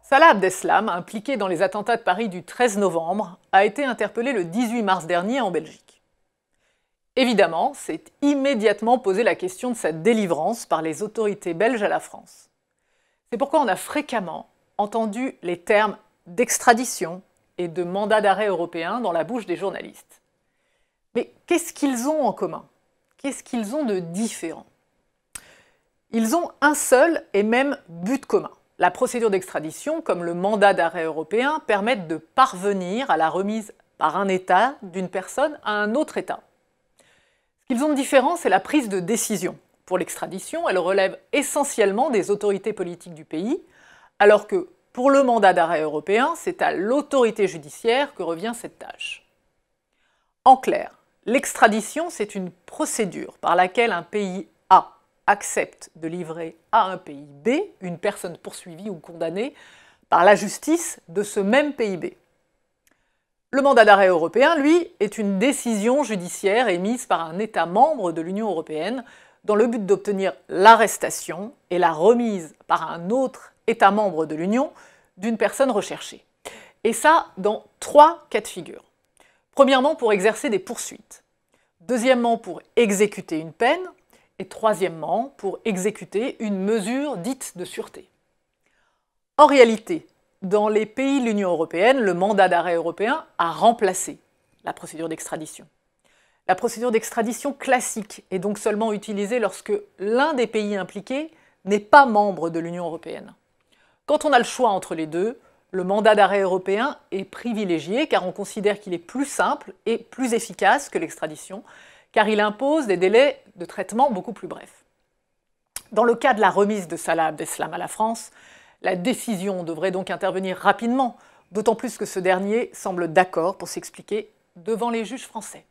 Salah Abdeslam, impliqué dans les attentats de Paris du 13 novembre, a été interpellé le 18 mars dernier en Belgique. Évidemment, s'est immédiatement posé la question de sa délivrance par les autorités belges à la France. C'est pourquoi on a fréquemment entendu les termes d'extradition et de mandat d'arrêt européen dans la bouche des journalistes. Mais qu'est-ce qu'ils ont en commun? Qu'est-ce qu'ils ont de différent? Ils ont un seul et même but commun. La procédure d'extradition, comme le mandat d'arrêt européen, permettent de parvenir à la remise par un État d'une personne à un autre État. Ce qu'ils ont de différent, c'est la prise de décision. Pour l'extradition, elle relève essentiellement des autorités politiques du pays, alors que pour le mandat d'arrêt européen, c'est à l'autorité judiciaire que revient cette tâche. En clair, l'extradition, c'est une procédure par laquelle un pays A accepte de livrer à un pays B une personne poursuivie ou condamnée par la justice de ce même pays B. Le mandat d'arrêt européen, lui, est une décision judiciaire émise par un État membre de l'Union européenne dans le but d'obtenir l'arrestation et la remise par un autre État membre de l'Union d'une personne recherchée. Et ça, dans 3 cas de figure. Premièrement, pour exercer des poursuites. Deuxièmement, pour exécuter une peine. Et troisièmement, pour exécuter une mesure dite de sûreté. En réalité, dans les pays de l'Union européenne, le mandat d'arrêt européen a remplacé la procédure d'extradition. La procédure d'extradition classique est donc seulement utilisée lorsque l'un des pays impliqués n'est pas membre de l'Union européenne. Quand on a le choix entre les deux, le mandat d'arrêt européen est privilégié car on considère qu'il est plus simple et plus efficace que l'extradition, car il impose des délais de traitement beaucoup plus brefs. Dans le cas de la remise de Salah Abdeslam à la France, la décision devrait donc intervenir rapidement, d'autant plus que ce dernier semble d'accord pour s'expliquer devant les juges français.